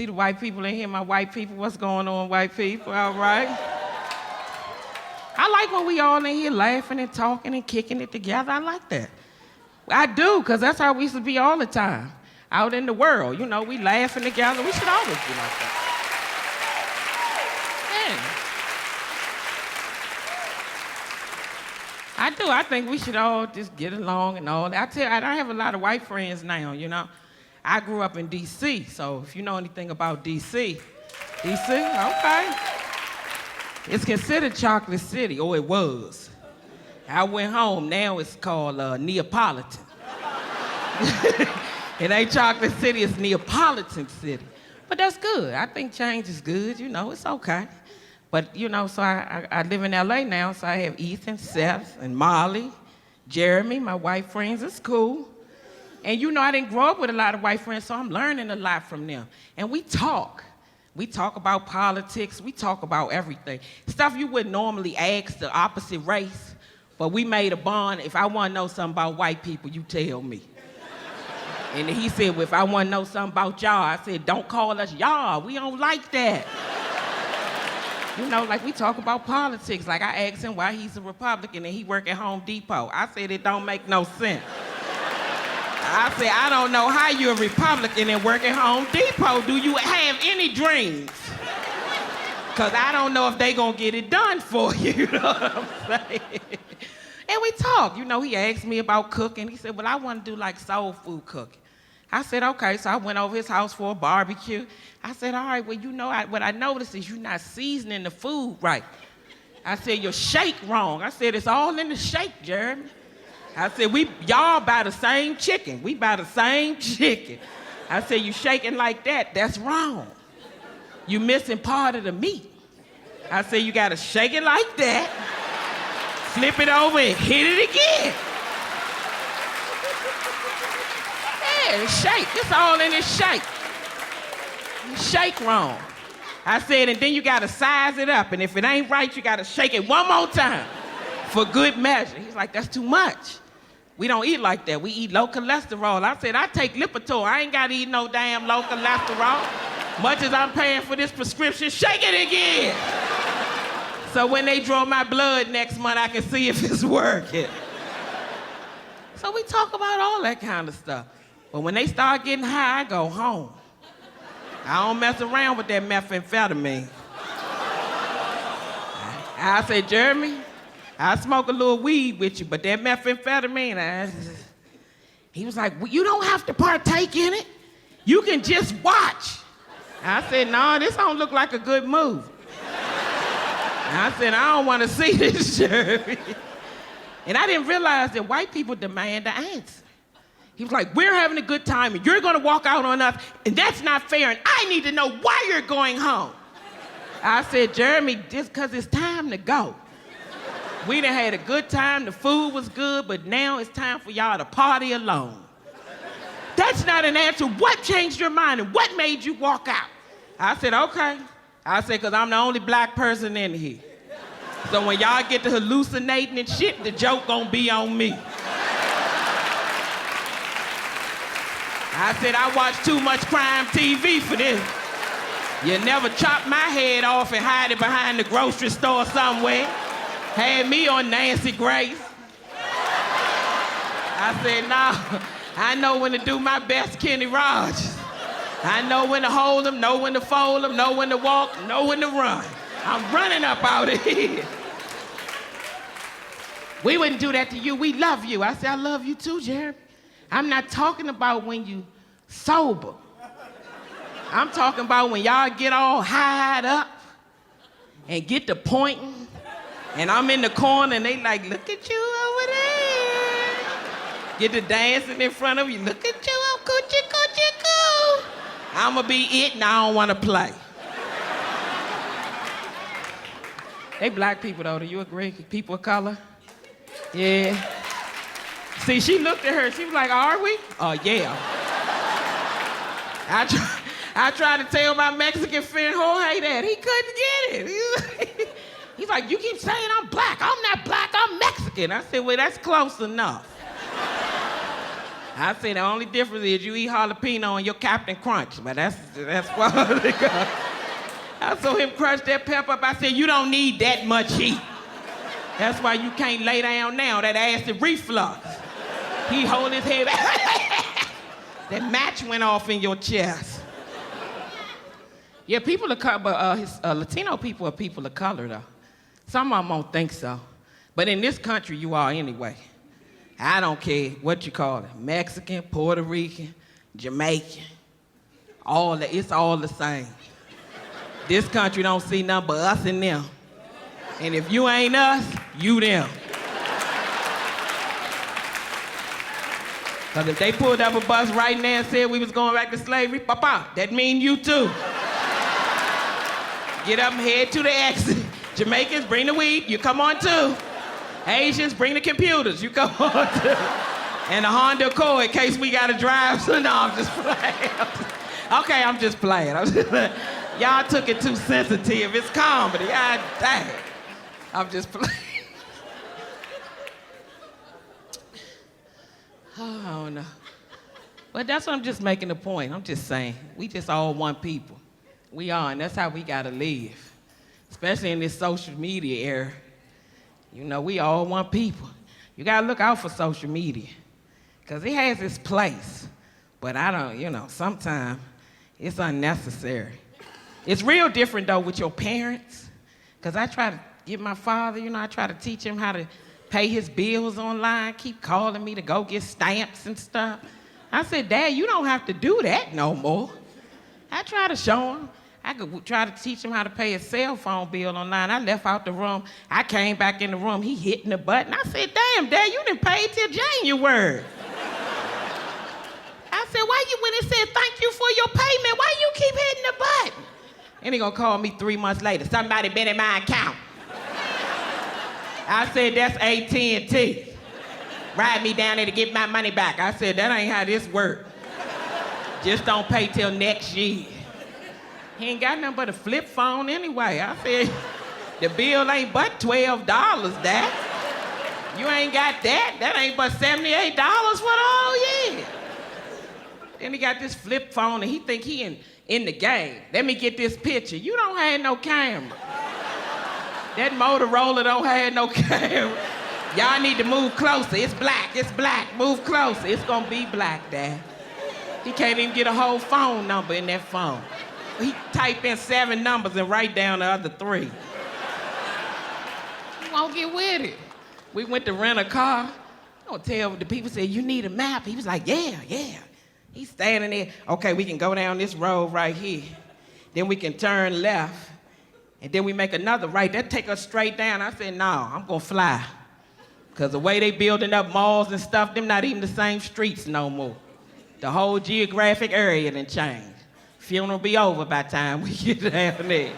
See the white people in here, my white people. What's going on, white people? All right. I like when we all in here laughing and talking and kicking it together. I like that. I do, because that's how we used to be all the time. Out in the world, you know, we laughing together. We should always be like that. Yeah. I do. I think we should all just get along and all that. I tell you, I have a lot of white friends now, you know. I grew up in D.C., so if you know anything about D.C., okay. It's considered Chocolate City, or it was. I went home, now it's called Neapolitan. It ain't Chocolate City, it's Neapolitan City. But that's good. I think change is good, you know, it's okay. But, you know, so I live in LA now, so I have Ethan, Seth, and Molly, Jeremy, my white friends. It's cool. And, you know, I didn't grow up with a lot of white friends, so I'm learning a lot from them. And we talk. We talk about politics. We talk about everything. Stuff you wouldn't normally ask the opposite race, but we made a bond. If I want to know something about white people, you tell me. And he said, well, if I want to know something about y'all, I said, don't call us y'all. We don't like that. You know, like we talk about politics. Like I asked him why he's a Republican and he work at Home Depot. I said, it don't make no sense. I said, I don't know how you're a Republican and work at Home Depot. Do you have any dreams? Because I don't know if they gonna get it done for you, you know what I'm saying? And we talk. You know, he asked me about cooking. He said, well, I want to do like soul food cooking. I said, okay, so I went over his house for a barbecue. I said, all right, well, you know, what I noticed is you're not seasoning the food right. I said, your shake wrong. I said, it's all in the shake, Jeremy. I said, y'all buy the same chicken. We buy the same chicken. I said, you shaking like that, that's wrong. You missing part of the meat. I said, you gotta shake it like that, flip it over and hit it again. Yeah, shake, it's all in this shake. You shake wrong. I said, and then you gotta size it up, and if it ain't right, you gotta shake it one more time for good measure. He's like, that's too much. We don't eat like that. We eat low cholesterol. I said, I take Lipitor. I ain't gotta eat no damn low cholesterol. Much as I'm paying for this prescription, shake it again. So when they draw my blood next month, I can see if it's working. So we talk about all that kind of stuff. But when they start getting high, I go home. I don't mess around with that methamphetamine. I say, Jeremy, I smoke a little weed with you, but that methamphetamine, he was like, well, you don't have to partake in it. You can just watch. I said, no, this don't look like a good move. I said, I don't want to see this, Jeremy. And I didn't realize that white people demand the answer. He was like, we're having a good time, and you're going to walk out on us, and that's not fair, and I need to know why you're going home. I said, Jeremy, just because it's time to go. We done had a good time, the food was good, but now it's time for y'all to party alone. That's not an answer. What changed your mind, and what made you walk out? I said, okay. I said, because I'm the only black person in here. So when y'all get to hallucinating and shit, the joke gonna be on me. I said, I watch too much crime TV for this. You never chop my head off and hide it behind the grocery store somewhere. Had me on Nancy Grace. I said, no, I know when to do my best Kenny Rogers. I know when to hold them, know when to fold them, know when to walk, know when to run. I'm running up out of here. We wouldn't do that to you, we love you. I said, I love you too, Jeremy. I'm not talking about when you sober. I'm talking about when y'all get all hied up and get to pointing, and I'm in the corner and they like, look at you over there. Get to dancing in front of you, look at you, oh, coochie, coochie, coo. I'ma be it and I don't wanna play. They black people though, do you agree? People of color? Yeah. See, she looked at her, she was like, are we? Oh, yeah. I tried to tell my Mexican friend Jorge that. He couldn't get it. He's like, you keep saying I'm black. I'm not black, I'm Mexican. I said, well, that's close enough. I said the only difference is you eat jalapeno and your Captain Crunch, but that's quality. I saw him crunch that pepper up. I said, you don't need that much heat. That's why you can't lay down now, that acid reflux. He hold his head back. That match went off in your chest. Yeah, people of color, but Latino people are people of color, though. Some of them don't think so. But in this country, you are anyway. I don't care what you call it. Mexican, Puerto Rican, Jamaican. It's all the same. This country don't see nothing but us and them. And if you ain't us, you them. Because if they pulled up a bus right now and said we was going back to slavery, papa, that mean you too. Get up and head to the exit. Jamaicans, bring the weed, you come on too. Asians, bring the computers, you come on too. And the Honda Accord in case we gotta drive. So no, I'm just playing. Okay, I'm just playing. Y'all took it too sensitive. It's comedy. God dang it. I'm just playing. Oh, I don't know. But that's what I'm just making a point. I'm just saying, we just all one people. We are, and that's how we gotta live. Especially in this social media era. You know, we all one people. You gotta look out for social media. Because it has its place. But sometimes it's unnecessary. It's real different though with your parents. Because I try to get my father, I try to teach him how to pay his bills online, keep calling me to go get stamps and stuff. I said, Dad, you don't have to do that no more. I try to show him. I could try to teach him how to pay his cell phone bill online. I left out the room. I came back in the room. He hitting the button. I said, damn, Dad, you didn't pay till January. I said, when it said thank you for your payment, why you keep hitting the button? And he gonna call me 3 months later. Somebody been in my account. I said, that's AT&T. Ride me down there to get my money back. I said, that ain't how this work. Just don't pay till next year. He ain't got nothing but a flip phone anyway. I said, the bill ain't but $12, Dad. You ain't got that? That ain't but $78 for the whole year. Then he got this flip phone and he think he in the game. Let me get this picture. You don't have no camera. That Motorola don't have no camera. Y'all need to move closer. It's black. Move closer. It's gonna be black, Dad. He can't even get a whole phone number in that phone. He type in 7 numbers and write down the other 3. He won't get with it. We went to rent a car. I don't tell the people, said, you need a map. He was like, yeah. He's standing there. Okay, we can go down this road right here. Then we can turn left. And then we make another right. That take us straight down. I said, no, I'm gonna fly. Because the way they building up malls and stuff, them not even the same streets no more. The whole geographic area done changed. Funeral be over by the time we get down there.